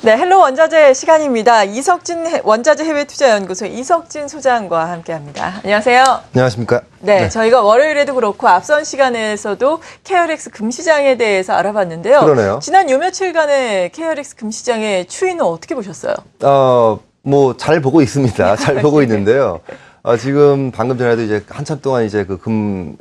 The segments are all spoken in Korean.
네, 헬로 원자재 시간입니다. 이석진 원자재 해외투자연구소 이석진 소장과 함께합니다. 안녕하세요. 안녕하십니까? 네, 저희가 월요일에도 그렇고 앞선 시간에서도 KRX 금시장에 대해서 알아봤는데요. 그러네요. 지난 요 며칠간의 KRX 금시장의 추이는 어떻게 보셨어요? 뭐 잘 보고 있습니다. 잘 보고 있는데요. 지금 방금 전에도 이제 한참 동안 이제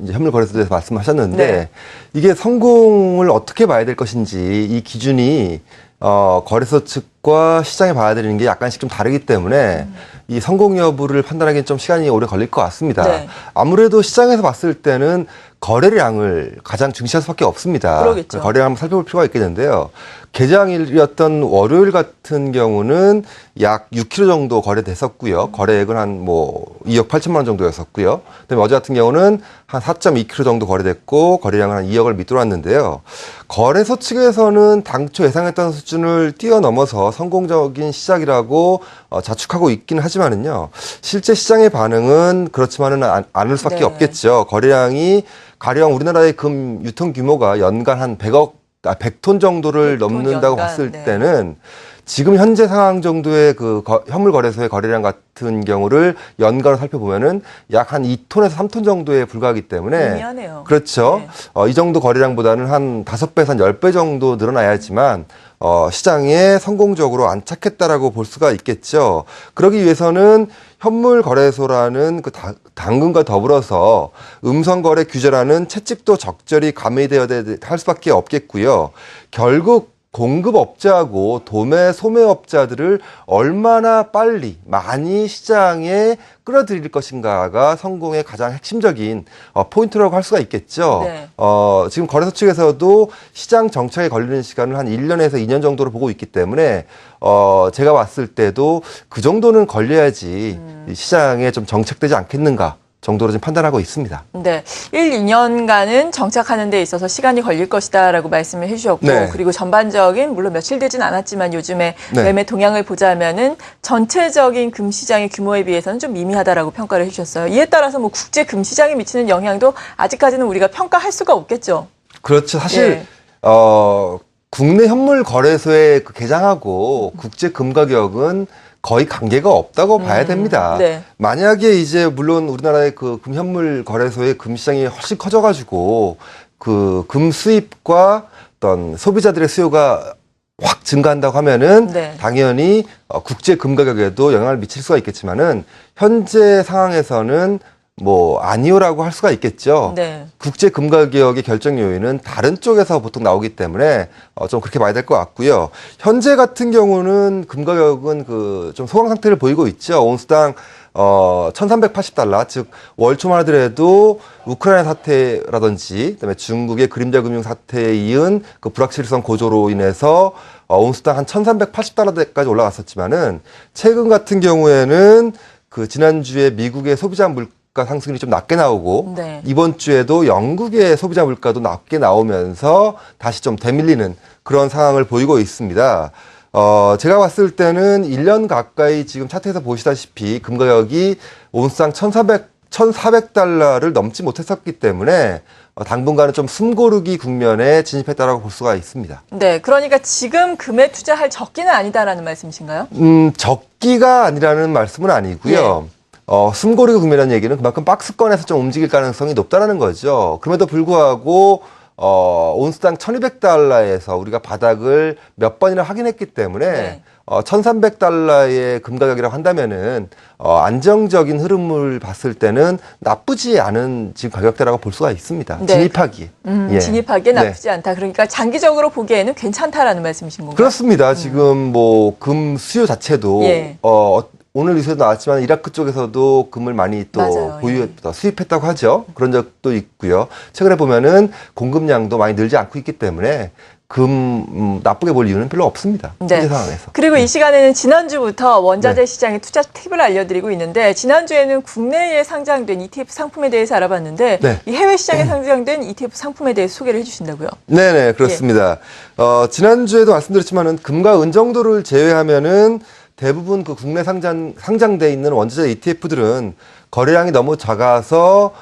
이제 현물 거래소에 대해서 말씀하셨는데 네. 이게 성공을 어떻게 봐야 될 것인지 이 기준이 거래소 측과 시장에 봐야 되는 게 약간씩 좀 다르기 때문에 이 성공 여부를 판단하기엔 좀 시간이 오래 걸릴 것 같습니다. 네. 아무래도 시장에서 봤을 때는 거래량을 가장 중시할 수밖에 없습니다. 그러겠죠. 거래량 한번 살펴볼 필요가 있겠는데요. 개장일이었던 월요일 같은 경우는 약 6kg 정도 거래됐었고요. 거래액은 한 2억 8천만 원 정도였었고요. 그다음에 어제 같은 경우는 한 4.2kg 정도 거래됐고 거래량은 한 2억을 밑돌았는데요. 거래소 측에서는 당초 예상했던 수준을 뛰어넘어서 성공적인 시작이라고 자축하고 있긴 하지만은요. 실제 시장의 반응은 그렇지만은 않을 수밖에 네. 없겠죠. 거래량이 가령 우리나라의 금 유통 규모가 연간 한 100톤 정도를 100톤 넘는다고 연간, 봤을 네. 때는 지금 현재 상황 정도의 현물 거래소의 거래량 같은 경우를 연간으로 살펴보면은 약 한 2톤에서 3톤 정도에 불과하기 때문에 미미하네요. 그렇죠. 네. 이 정도 거래량보다는 한 5배에서 한 10배 정도 늘어나야지만 시장에 성공적으로 안착했다라고 볼 수가 있겠죠. 그러기 위해서는 현물 거래소라는 당근과 더불어서 음성 거래 규제라는 채찍도 적절히 가미되어야 할 수밖에 없겠고요. 결국 공급업자하고 도매 소매업자들을 얼마나 빨리 많이 시장에 끌어들일 것인가가 성공의 가장 핵심적인 포인트라고 할 수가 있겠죠. 네. 지금 거래소 측에서도 시장 정착에 걸리는 시간을 한 1년에서 2년 정도로 보고 있기 때문에 제가 봤을 때도 그 정도는 걸려야지 시장에 좀 정착되지 않겠는가 정도로 지금 판단하고 있습니다. 네, 1, 2년간은 정착하는 데 있어서 시간이 걸릴 것이다라고 말씀을 해주셨고 네. 그리고 전반적인 물론 며칠 되진 않았지만 요즘에 네. 매매 동향을 보자면은 전체적인 금시장의 규모에 비해서는 좀 미미하다라고 평가를 해주셨어요. 이에 따라서 뭐 국제 금시장에 미치는 영향도 아직까지는 우리가 평가할 수가 없겠죠. 그렇죠. 사실 예. 국내 현물 거래소에 개장하고 국제 금 가격은 거의 관계가 없다고 봐야 됩니다. 네. 만약에 이제 물론 우리나라의 금 현물 거래소의 금 시장이 훨씬 커져가지고 금 수입과 어떤 소비자들의 수요가 확 증가한다고 하면은 네. 당연히 국제 금 가격에도 영향을 미칠 수가 있겠지만은 현재 상황에서는 아니오라고 할 수가 있겠죠. 네. 국제 금 가격의 결정 요인은 다른 쪽에서 보통 나오기 때문에 좀 그렇게 봐야 될 것 같고요. 현재 같은 경우는 금 가격은 좀 소강 상태를 보이고 있죠. 온스당 1,380달러, 즉 월초만 하더라도 우크라이나 사태라든지 그다음에 중국의 그림자 금융 사태에 이은 불확실성 고조로 인해서 온스당 한 1,380달러까지 올라갔었지만은 최근 같은 경우에는 지난주에 미국의 소비자 물가 상승률이 좀 낮게 나오고 네. 이번 주에도 영국의 소비자 물가도 낮게 나오면서 다시 좀 되밀리는 그런 상황을 보이고 있습니다. 제가 봤을 때는 1년 가까이 지금 차트에서 보시다시피 금 가격이 온스당 1,400달러를 넘지 못했었기 때문에 당분간은 좀 숨고르기 국면에 진입했다라고 볼 수가 있습니다. 네, 그러니까 지금 금에 투자할 적기는 아니다라는 말씀이신가요? 적기가 아니라는 말씀은 아니고요. 숨고르기 국면이라는 얘기는 그만큼 박스권에서 좀 움직일 가능성이 높다라는 거죠. 그럼에도 불구하고 온스당 1,200달러에서 우리가 바닥을 몇 번이나 확인했기 때문에 네. 1,300달러의 금 가격이라고 한다면은 안정적인 흐름을 봤을 때는 나쁘지 않은 지금 가격대라고 볼 수가 있습니다. 네. 진입하기에. 예. 진입하기에 네. 나쁘지 않다. 그러니까 장기적으로 보기에는 괜찮다라는 말씀이신 건가요? 그렇습니다. 지금 금 수요 자체도 예. 오늘 뉴스에도 나왔지만 이라크 쪽에서도 금을 많이 또 맞아요. 수입했다고 하죠. 그런 적도 있고요. 최근에 보면은 공급량도 많이 늘지 않고 있기 때문에 나쁘게 볼 이유는 별로 없습니다. 네. 현재 상황에서. 그리고 이 시간에는 지난주부터 원자재 네. 시장의 투자 팁을 알려드리고 있는데 지난주에는 국내에 상장된 ETF 상품에 대해서 알아봤는데 네. 이 해외 시장에 상장된 ETF 상품에 대해서 소개를 해주신다고요? 네네, 그렇습니다. 지난주에도 말씀드렸지만은 금과 은 정도를 제외하면은 대부분 국내 상장돼 있는 원자재 ETF들은 거래량이 너무 작아서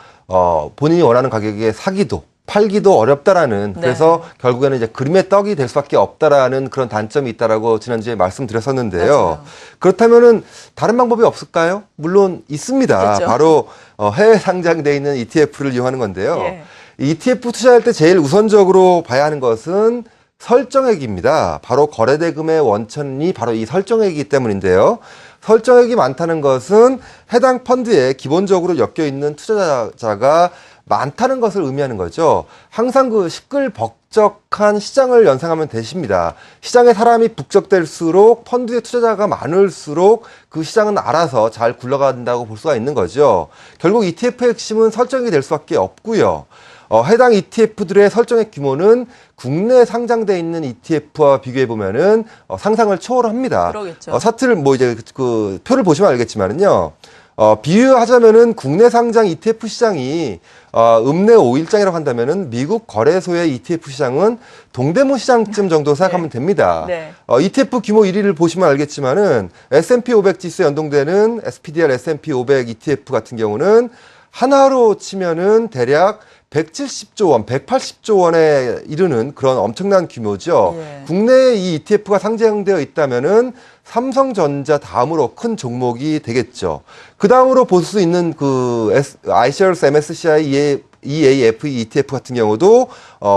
본인이 원하는 가격에 사기도 팔기도 어렵다라는 네. 그래서 결국에는 이제 그림의 떡이 될 수밖에 없다라는 그런 단점이 있다라고 지난주에 말씀드렸었는데요. 맞아요. 그렇다면은 다른 방법이 없을까요? 물론 있습니다. 있겠죠. 바로 해외 상장돼 있는 ETF를 이용하는 건데요. 예. ETF 투자할 때 제일 우선적으로 봐야 하는 것은 설정액입니다. 바로 거래대금의 원천이 바로 이 설정액이기 때문인데요. 설정액이 많다는 것은 해당 펀드에 기본적으로 엮여 있는 투자자가 많다는 것을 의미하는 거죠. 항상 그 시끌벅적한 시장을 연상하면 되십니다. 시장에 사람이 북적댈수록 펀드의 투자자가 많을수록 그 시장은 알아서 잘 굴러간다고 볼 수가 있는 거죠. 결국 ETF의 핵심은 설정이 될 수밖에 없고요. 해당 ETF들의 설정액 규모는 국내에 상장돼 있는 ETF와 비교해 보면은 상상을 초월합니다. 그러겠죠. 차트를 뭐 이제 그 표를 보시면 알겠지만은요. 비유하자면은 국내 상장 ETF 시장이 읍내 5일장이라고 한다면은 미국 거래소의 ETF 시장은 동대문 시장쯤 정도 생각하면 됩니다. 네. ETF 규모 1위를 보시면 알겠지만은 S&P 500 지수에 연동되는 SPDR S&P 500 ETF 같은 경우는 하나로 치면은 대략 170조 원, 180조 원에 이르는 그런 엄청난 규모죠. 예. 국내에 이 ETF가 상장되어 있다면은 삼성전자 다음으로 큰 종목이 되겠죠. 그 다음으로 볼 수 있는 그 iShares MSCI EAFE ETF 같은 경우도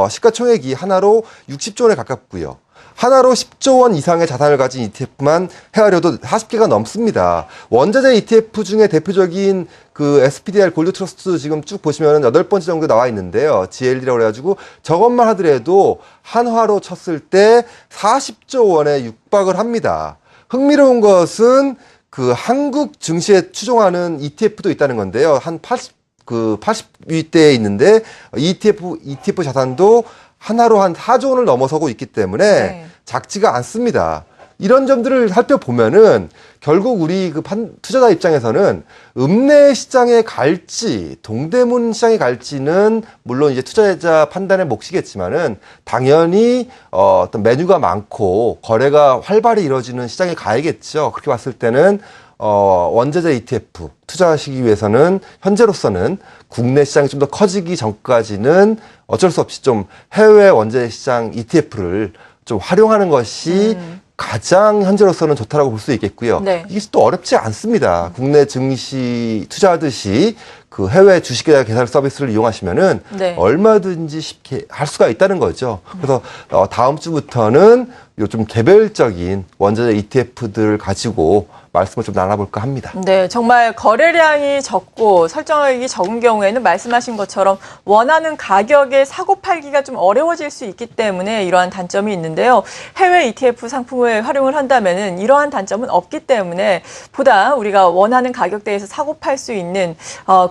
시가총액이 하나로 60조 원에 가깝고요. 하나로 10조 원 이상의 자산을 가진 ETF만 헤아려도 40개가 넘습니다. 원자재 ETF 중에 대표적인 그 SPDR 골드 트러스트 지금 쭉 보시면 8번째 정도 나와 있는데요. GLD라고 그래가지고 저것만 하더라도 한화로 쳤을 때 40조 원에 육박을 합니다. 흥미로운 것은 그 한국 증시에 추종하는 ETF도 있다는 건데요. 한 80위대에 있는데 ETF 자산도 하나로 한 4조 원을 넘어서고 있기 때문에 네. 작지가 않습니다. 이런 점들을 살펴보면은 결국 우리 그 투자자 입장에서는 읍내 시장에 갈지 동대문 시장에 갈지는 물론 이제 투자자 판단의 몫이겠지만은 당연히 어떤 메뉴가 많고 거래가 활발히 이루어지는 시장에 가야겠죠. 그렇게 봤을 때는 원자재 ETF 투자하시기 위해서는 현재로서는 국내 시장이 좀 더 커지기 전까지는 어쩔 수 없이 좀 해외 원자재 시장 ETF를 좀 활용하는 것이 가장 현재로서는 좋다라고 볼 수 있겠고요. 네. 이게 또 어렵지 않습니다. 국내 증시 투자하듯이 그 해외 주식계좌 개설 서비스를 이용하시면은 네. 얼마든지 쉽게 할 수가 있다는 거죠. 그래서 다음 주부터는 요 좀 개별적인 원자재 ETF들을 가지고 말씀을 좀 나눠볼까 합니다. 네, 정말 거래량이 적고 설정액이 적은 경우에는 말씀하신 것처럼 원하는 가격에 사고 팔기가 좀 어려워질 수 있기 때문에 이러한 단점이 있는데요. 해외 ETF 상품을 활용을 한다면은 이러한 단점은 없기 때문에 보다 우리가 원하는 가격대에서 사고 팔 수 있는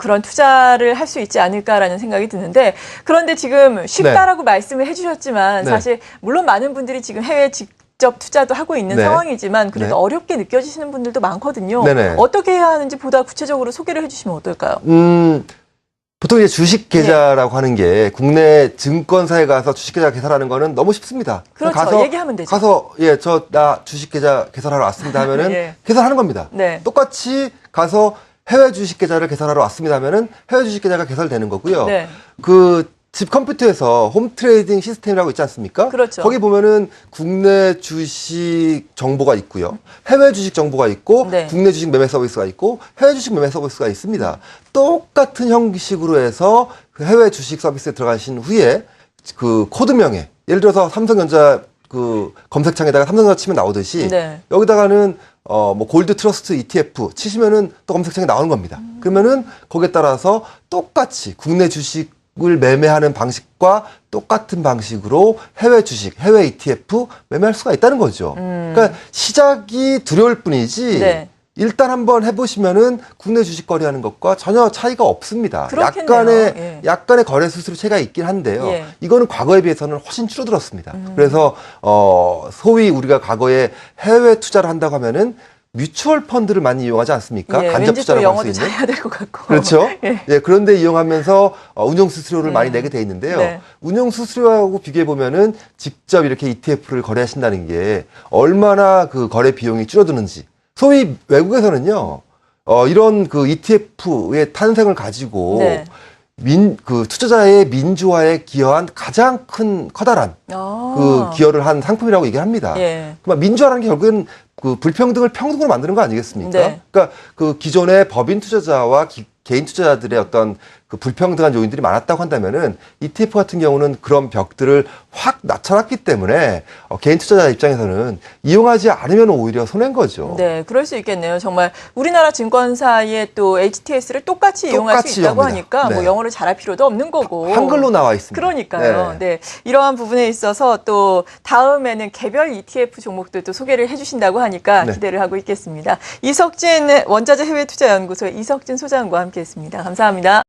그런 투자를 할 수 있지 않을까라는 생각이 드는데 그런데 지금 쉽다라고 말씀을 해주셨지만 네. 사실 물론 많은 분들이 지금 해외 직접 투자도 하고 있는 네. 상황이지만 그래도 네. 어렵게 느껴지시는 분들도 많거든요. 네네. 어떻게 해야 하는지 보다 구체적으로 소개를 해주시면 어떨까요? 보통 이제 주식 계좌라고 하는 게 국내 증권사에 가서 주식 계좌 개설하는 거는 너무 쉽습니다. 그렇죠. 가서, 얘기하면 되죠. 가서 나 주식 계좌 개설하러 왔습니다 하면은 예. 개설하는 겁니다. 네. 똑같이 가서 해외 주식 계좌를 개설하러 왔습니다 하면은 해외 주식 계좌가 개설되는 거고요. 네. 그 집 컴퓨터에서 홈 트레이딩 시스템이라고 있지 않습니까? 그렇죠. 거기 보면은 국내 주식 정보가 있고요. 해외 주식 정보가 있고 네. 국내 주식 매매 서비스가 있고 해외 주식 매매 서비스가 있습니다. 똑같은 형식으로 해서 그 해외 주식 서비스에 들어가신 후에 그 코드명에 예를 들어서 삼성전자 그 검색창에다가 삼성전자 치면 나오듯이 네. 여기다가는 뭐 골드 트러스트 ETF 치시면은 또 검색창에 나오는 겁니다. 그러면은 거기에 따라서 똑같이 국내 주식을 매매하는 방식과 똑같은 방식으로 해외 주식, 해외 ETF 매매할 수가 있다는 거죠. 그러니까 시작이 두려울 뿐이지 네. 일단 한번 해보시면은 국내 주식 거래하는 것과 전혀 차이가 없습니다. 그렇겠네요. 약간의 거래 수수료 차이가 있긴 한데요. 예. 이거는 과거에 비해서는 훨씬 줄어들었습니다. 그래서 소위 우리가 과거에 해외 투자를 한다고 하면은 뮤추얼 펀드를 많이 이용하지 않습니까? 예, 간접 왠지 또 투자를 할 수 영어도 있는. 잘해야 될 것 같고. 그렇죠. 예. 예, 그런데 이용하면서 운용 수수료를 많이 내게 돼 있는데요. 네. 운용 수수료하고 비교해 보면은 직접 이렇게 ETF를 거래하신다는 게 얼마나 그 거래 비용이 줄어드는지. 소위 외국에서는요, 이런 그 ETF의 탄생을 가지고 네. 투자자의 민주화에 기여한 가장 커다란 그 기여를 한 상품이라고 얘기를 합니다. 예. 그러니까 민주화라는 게 결국은 그 불평등을 평등으로 만드는 거 아니겠습니까? 네. 그러니까 그 기존의 법인 투자자와 개인 투자자들의 어떤 그 불평등한 요인들이 많았다고 한다면은 ETF 같은 경우는 그런 벽들을 확 낮춰놨기 때문에 개인 투자자 입장에서는 이용하지 않으면 오히려 손해인 거죠. 네, 그럴 수 있겠네요. 정말 우리나라 증권사의 또 HTS를 똑같이 이용할 수 있다고 이용합니다. 하니까 네. 뭐 영어를 잘할 필요도 없는 거고. 한글로 나와 있습니다. 그러니까요. 네. 이러한 부분에 있어서 또 다음에는 개별 ETF 종목들도 소개를 해주신다고 하니까 네. 기대를 하고 있겠습니다. 이석진 원자재 해외투자연구소의 이석진 소장과 함께했습니다. 감사합니다.